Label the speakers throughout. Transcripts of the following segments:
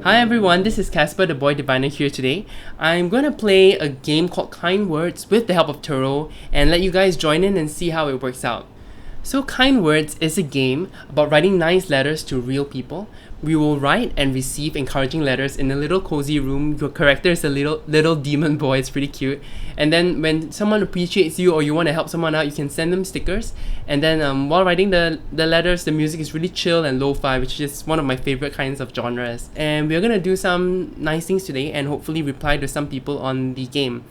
Speaker 1: Hi everyone, this is Casper the Boy Diviner here today. I'm gonna play a game called Kind Words with the help of Turo and let you guys join in and see how it works out. So Kind Words is a game about writing nice letters to real people. We will write and receive encouraging letters in a little cozy room. Your character is a little demon boy, it's pretty cute. And then when someone appreciates you or you want to help someone out, you can send them stickers. And then while writing the letters, the music is really chill and lo-fi, which is one of my favorite kinds of genres. And we're gonna do some nice things today and hopefully reply to some people on the game.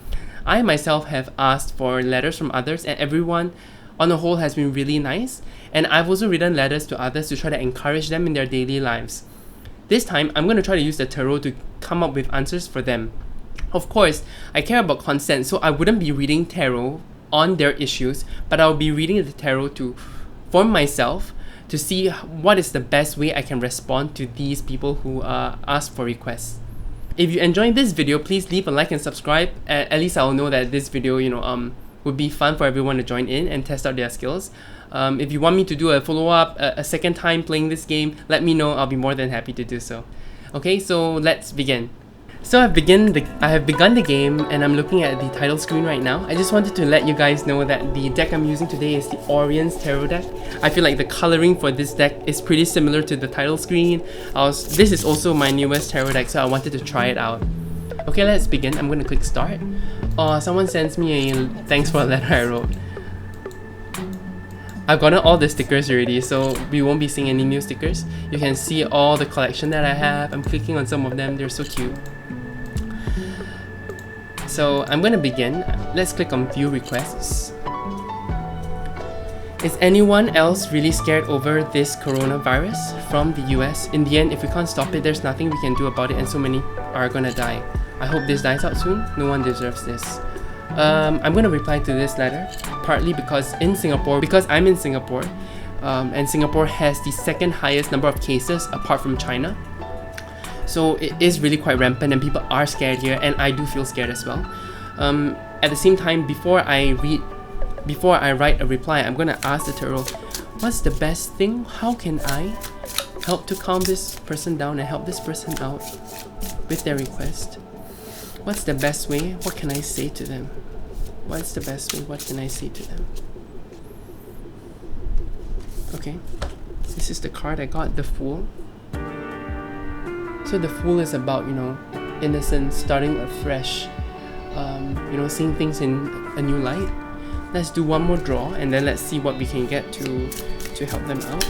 Speaker 1: I myself have asked for letters from others and everyone on the whole has been really nice, and I've also written letters to others to try to encourage them in their daily lives. This time, I'm going to try to use the tarot to come up with answers for them. Of course, I care about consent, so I wouldn't be reading tarot on their issues, but I'll be reading the tarot to form myself to see what is the best way I can respond to these people who ask for requests. If you enjoyed this video, please leave a like and subscribe. At least I'll know that this video, would be fun for everyone to join in and test out their skills. If you want me to do a follow-up, a second time playing this game, let me know. I'll be more than happy to do so. Okay, so let's begin. So I have begun the game and I'm looking at the title screen right now. I just wanted to let you guys know that the deck I'm using today is the Orion's Tarot deck. I feel like the coloring for this deck is pretty similar to the title screen. This is also my newest tarot deck, so I wanted to try it out. Okay, let's begin. I'm gonna click start. Oh, someone sends me a thanks for a letter I wrote. I've gotten all the stickers already, so we won't be seeing any new stickers. You can see all the collection that I have. I'm clicking on some of them, they're so cute. So I'm gonna begin. Let's click on view requests. Is anyone else really scared over this coronavirus from the US? In the end, if we can't stop it, there's nothing we can do about it and so many are gonna die. I hope this dies out soon. No one deserves this. I'm gonna reply to this letter partly because I'm in Singapore, and Singapore has the second highest number of cases apart from China. So it is really quite rampant and people are scared here, and I do feel scared as well. At the same time, before I write a reply, I'm gonna ask the tarot, what's the best thing? How can I help to calm this person down and help this person out with their request? What's the best way? What can I say to them? What's the best way? What can I say to them? Okay, this is the card I got, the Fool. So the Fool is about, innocence, starting afresh, seeing things in a new light. Let's do one more draw and then let's see what we can get to help them out.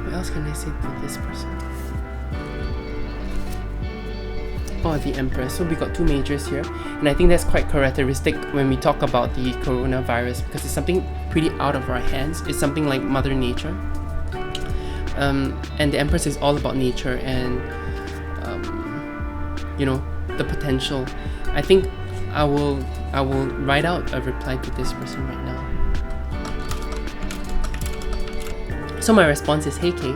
Speaker 1: What else can I say to this person? Oh, the Empress. So we got two majors here, and I think that's quite characteristic when we talk about the coronavirus because it's something pretty out of our hands. It's something like Mother Nature. And the Empress is all about nature and the potential. I think I will write out a reply to this person right now. So my response is, hey Kay,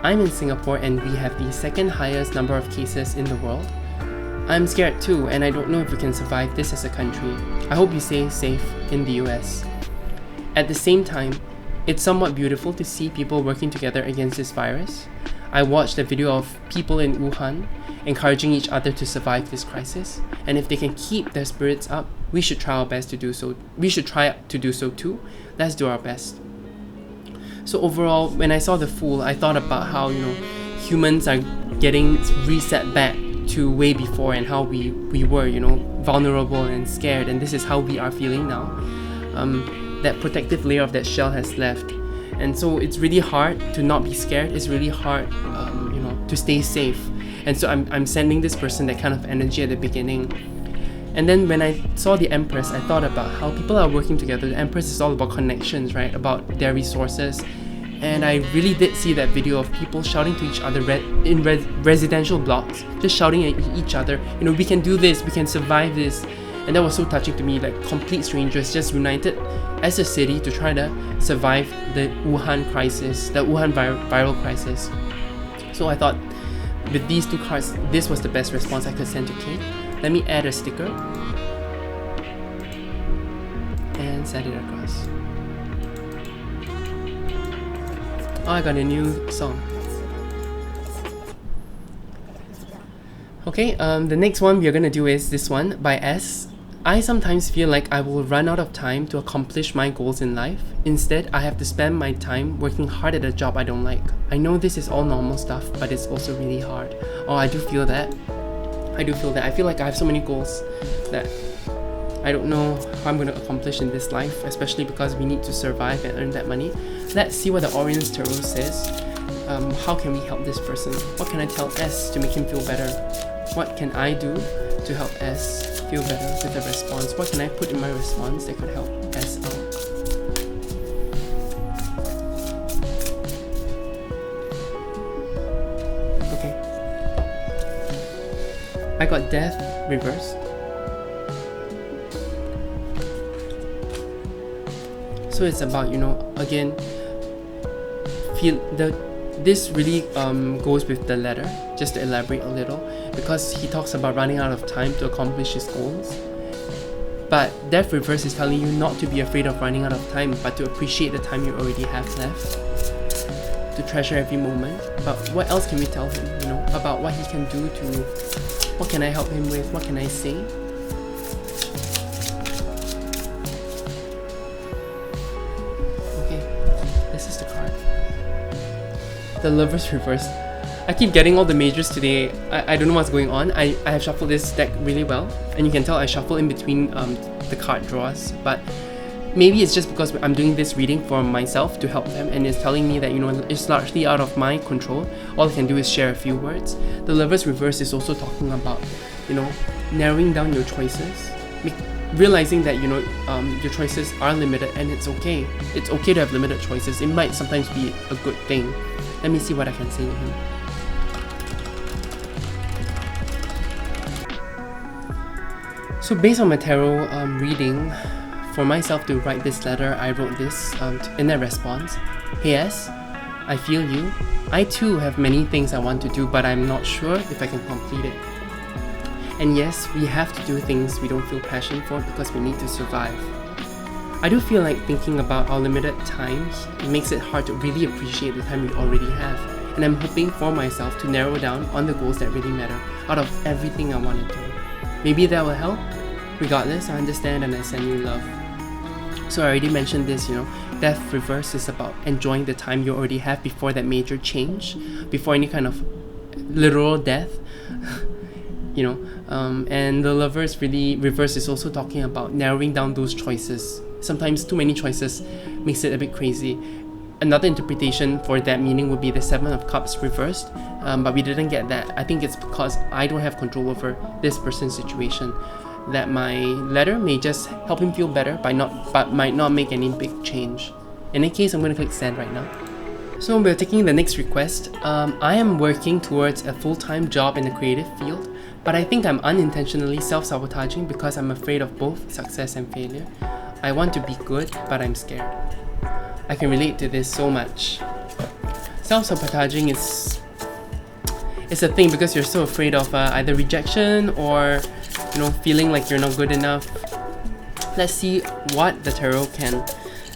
Speaker 1: I'm in Singapore and we have the second highest number of cases in the world. I'm scared too, and I don't know if we can survive this as a country. I hope you stay safe in the US. At the same time, it's somewhat beautiful to see people working together against this virus. I watched a video of people in Wuhan encouraging each other to survive this crisis, and if they can keep their spirits up, we should try our best to do so. We should try to do so too. Let's do our best. So overall, when I saw the Fool, I thought about how humans are getting reset back to way before and how we were vulnerable and scared, and this is how we are feeling now. That protective layer of that shell has left, and so it's really hard to not be scared. It's really hard to stay safe, and so I'm sending this person that kind of energy at the beginning. And then when I saw the Empress, I thought about how people are working together. The Empress is all about connections, right? About their resources. And I really did see that video of people shouting to each other in residential blocks, just shouting at each other, we can do this, we can survive this. And that was so touching to me, like complete strangers just united as a city to try to survive the Wuhan crisis, the Wuhan viral crisis. So I thought with these two cards, this was the best response I could send to Kate. Let me add a sticker and send it across. Oh, I got a new song. Okay, the next one we are gonna do is this one by S. I sometimes feel like I will run out of time to accomplish my goals in life. Instead, I have to spend my time working hard at a job I don't like. I know this is all normal stuff, but it's also really hard. Oh, I do feel that. I feel like I have so many goals that I don't know how I'm going to accomplish in this life, especially because we need to survive and earn that money. Let's see what the Orion's Tarot says. How can we help this person? What can I tell S to make him feel better? What can I do to help S feel better with a response? What can I put in my response that could help S out? Okay. I got Death reversed. So it's about, again, this really goes with the letter, just to elaborate a little, because he talks about running out of time to accomplish his goals. But Death Reverse is telling you not to be afraid of running out of time, but to appreciate the time you already have left, to treasure every moment. But what else can we tell him, about what he can do what can I help him with, what can I say? This is the card. The Lover's reversed. I keep getting all the majors today. I don't know what's going on. I have shuffled this deck really well, and you can tell I shuffle in between the card draws, but maybe it's just because I'm doing this reading for myself to help them, and it's telling me that it's largely out of my control. All I can do is share a few words. The Lover's reverse is also talking about narrowing down your choices, realizing that your choices are limited, and it's okay. It's okay to have limited choices. It might sometimes be a good thing. Let me see what I can say to him. So based on my tarot reading, for myself to write this letter, I wrote this in a response. Hey S, I feel you. I too have many things I want to do, but I'm not sure if I can complete it. And yes, we have to do things we don't feel passion for because we need to survive. I do feel like thinking about our limited time, it makes it hard to really appreciate the time we already have. And I'm hoping for myself to narrow down on the goals that really matter out of everything I want to do. Maybe that will help. Regardless, I understand and I send you love. So I already mentioned this, Death Reverse is about enjoying the time you already have before that major change, before any kind of literal death. And the Lover's really reverse is also talking about narrowing down those choices. Sometimes too many choices makes it a bit crazy. Another interpretation for that meaning would be the Seven of Cups reversed, but we didn't get that. I think it's because I don't have control over this person's situation, that my letter may just help him feel better but might not make any big change. In any case, I'm going to click send right now. So we're taking the next request. I am working towards a full-time job in the creative field, but I think I'm unintentionally self-sabotaging because I'm afraid of both success and failure. I want to be good, but I'm scared. I can relate to this so much. Self-sabotaging is a thing because you're so afraid of either rejection or feeling like you're not good enough. Let's see what the tarot can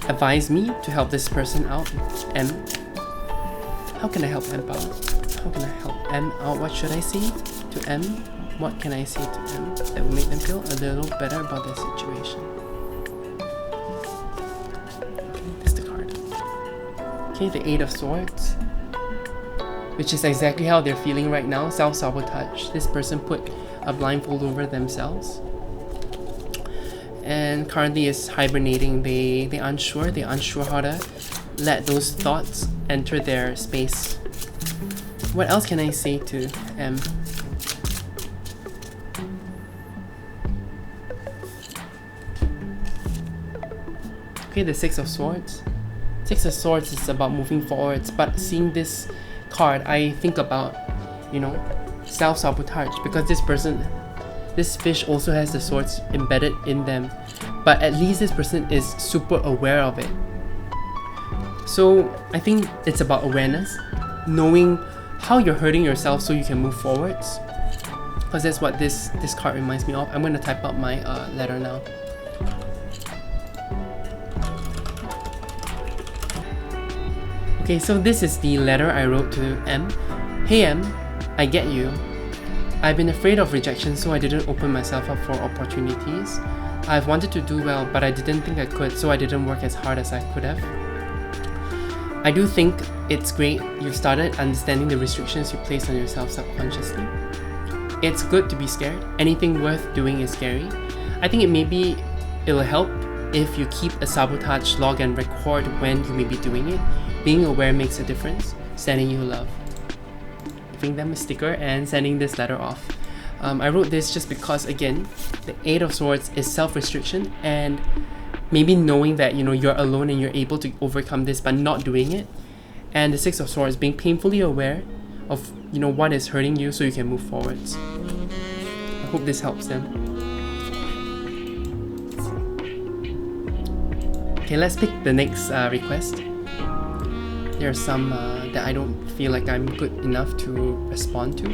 Speaker 1: advise me to help this person out. M. How can I help M out? How can I help M out? What should I say to M? What can I say to M that will make them feel a little better about their situation? Okay, that's the card. Okay, the Eight of Swords, which is exactly how they're feeling right now. Self-sabotage. This person put a blindfold over themselves and currently is hibernating. They're unsure how to let those thoughts enter their space. What else can I say to M? Okay, the Six of Swords. Six of Swords is about moving forwards, but seeing this card, I think about, self-sabotage, because this fish also has the swords embedded in them, but at least this person is super aware of it. So I think it's about awareness, knowing how you're hurting yourself so you can move forwards, because that's what this card reminds me of. I'm going to type out my letter now. Okay, so this is the letter I wrote to M. Hey M, I get you. I've been afraid of rejection, so I didn't open myself up for opportunities. I've wanted to do well, but I didn't think I could, so I didn't work as hard as I could have. I do think it's great you've started understanding the restrictions you place on yourself subconsciously. It's good to be scared. Anything worth doing is scary. I think it'll help if you keep a sabotage log and record when you may be doing it. Being aware makes a difference. Sending you love. Giving them a sticker and sending this letter off. I wrote this just because, again, the Eight of Swords is self-restriction, and maybe knowing that you're alone and you're able to overcome this but not doing it. And the Six of Swords, being painfully aware of what is hurting you so you can move forwards. I hope this helps them. Okay, let's pick the next request. There are some that I don't feel like I'm good enough to respond to.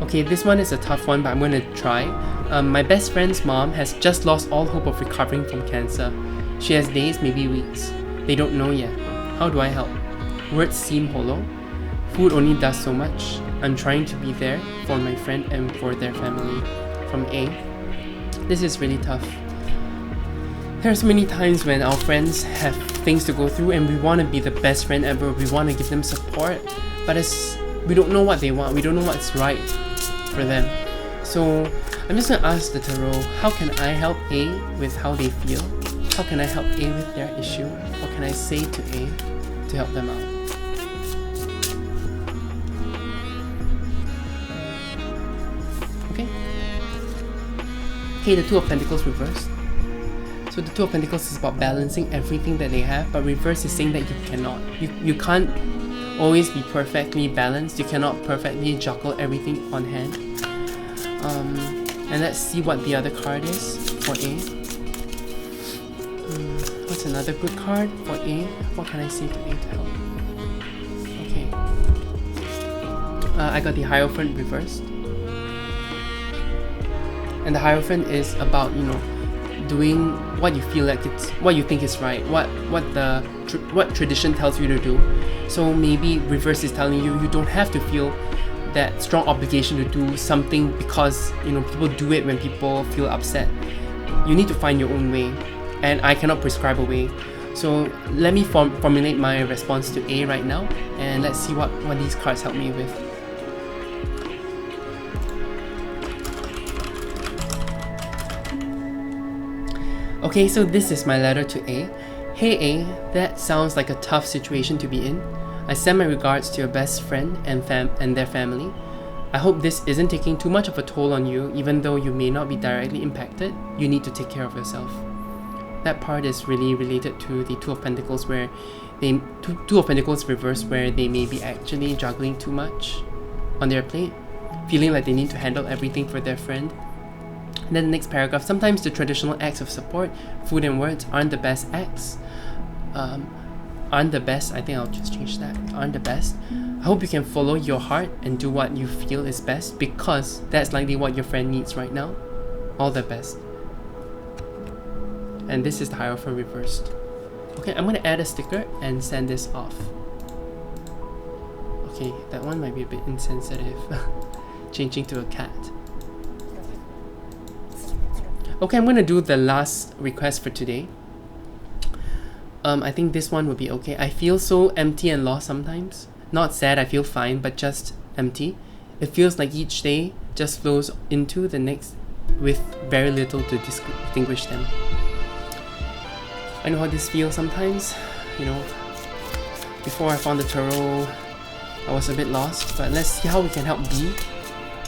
Speaker 1: Okay, this one is a tough one, but I'm going to try. My best friend's mom has just lost all hope of recovering from cancer. She has days, maybe weeks. They don't know yet. How do I help? Words seem hollow. Food only does so much. I'm trying to be there for my friend and for their family. From A. This is really tough. There's many times when our friends have things to go through and we want to be the best friend ever. We want to give them support, but we don't know what they want. We don't know what's right for them. So I'm just gonna ask the tarot, how can I help A with how they feel? How can I help A with their issue? What can I say to A to help them out? Okay, the Two of Pentacles reversed. So the Two of Pentacles is about balancing everything that they have, but reverse is saying that you cannot. You can't always be perfectly balanced. You cannot perfectly juggle everything on hand. And let's see what the other card is for A. What's another good card for A? What can I say to A to help? Okay. I got the Hierophant reversed. And the Hierophant is about, doing what you feel like what you think is right, what tradition tells you to do. So maybe reverse is telling you don't have to feel that strong obligation to do something because people do it when people feel upset. You need to find your own way, and I cannot prescribe a way. So let me formulate my response to A right now, and let's see what these cards help me with. Okay, so this is my letter to A. Hey A, that sounds like a tough situation to be in. I send my regards to your best friend and their family. I hope this isn't taking too much of a toll on you, even though you may not be directly impacted. You need to take care of yourself. That part is really related to the Two of Pentacles, where Two of Pentacles reverse, where they may be actually juggling too much on their plate, feeling like they need to handle everything for their friend. And then the next paragraph, sometimes the traditional acts of support, food and words, aren't the best acts. Aren't the best, I think I'll just change that, aren't the best. I hope you can follow your heart and do what you feel is best, because that's likely what your friend needs right now. All the best. And this is the Hierophant reversed. Okay, I'm going to add a sticker and send this off. Okay, that one might be a bit insensitive. Changing to a cat. Okay, I'm going to do the last request for today. I think this one would be okay. I feel so empty and lost sometimes. Not sad, I feel fine, but just empty. It feels like each day just flows into the next with very little to distinguish them. I know how this feels sometimes. Before I found the tarot, I was a bit lost, but let's see how we can help B.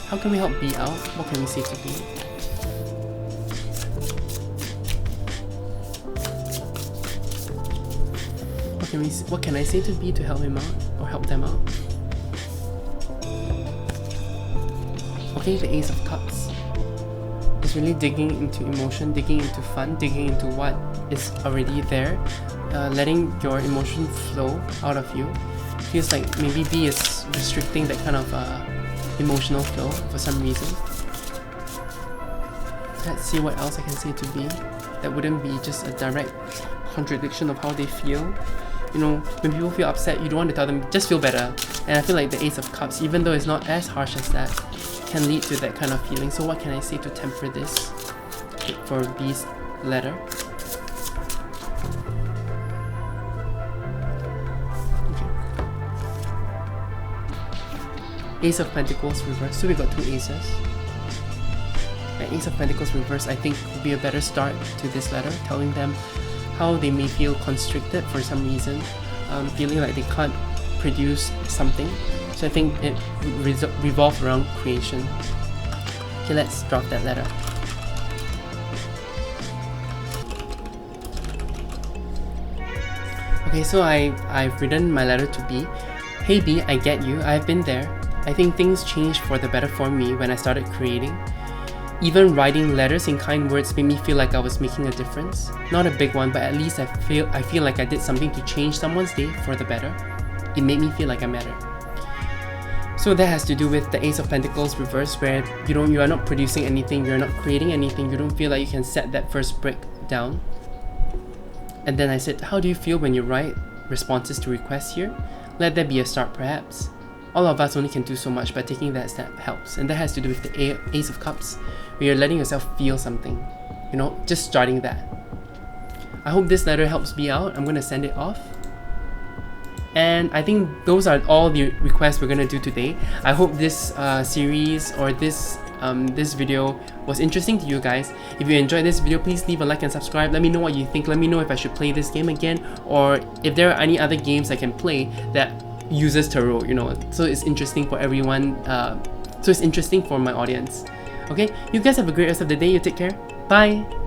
Speaker 1: How can we help B out? What can we say to B? What can I say to B to help him out or help them out? Okay, the Ace of Cups is really digging into emotion, digging into fun, digging into what is already there, letting your emotion flow out of you. Feels like maybe B is restricting that kind of emotional flow for some reason. Let's see what else I can say to B that wouldn't be just a direct contradiction of how they feel. You know, when people feel upset, you don't want to tell them, just feel better. And I feel like the Ace of Cups, even though it's not as harsh as that, can lead to that kind of feeling. So what can I say to temper this for B's letter? Okay. Ace of Pentacles reverse. So we got 2 aces. An Ace of Pentacles reverse, I think, would be a better start to this letter, telling them how they may feel constricted for some reason, feeling like they can't produce something. So I think it revolves around creation. Okay, let's drop that letter. Okay, so I've written my letter to B. Hey B, I get you, I've been there. I think things changed for the better for me when I started creating. Even writing letters in kind words made me feel like I was making a difference. Not a big one, but at least I feel like I did something to change someone's day for the better. It made me feel like I mattered. So that has to do with the Ace of Pentacles reverse, where you are not producing anything, you're not creating anything, you don't feel like you can set that first brick down. And then I said, how do you feel when you write responses to requests here? Let that be a start perhaps. All of us only can do so much, but taking that step helps. And that has to do with the Ace of Cups, where you're letting yourself feel something. You know, just starting that. I hope this letter helps me out. I'm going to send it off. And I think those are all the requests we're going to do today. I hope this series or this video was interesting to you guys. If you enjoyed this video, please leave a like and subscribe. Let me know what you think. Let me know if I should play this game again, or if there are any other games I can play that uses tarot, you know, so it's interesting for everyone, so it's interesting for my audience. Okay, you guys have a great rest of the day. You take care. Bye.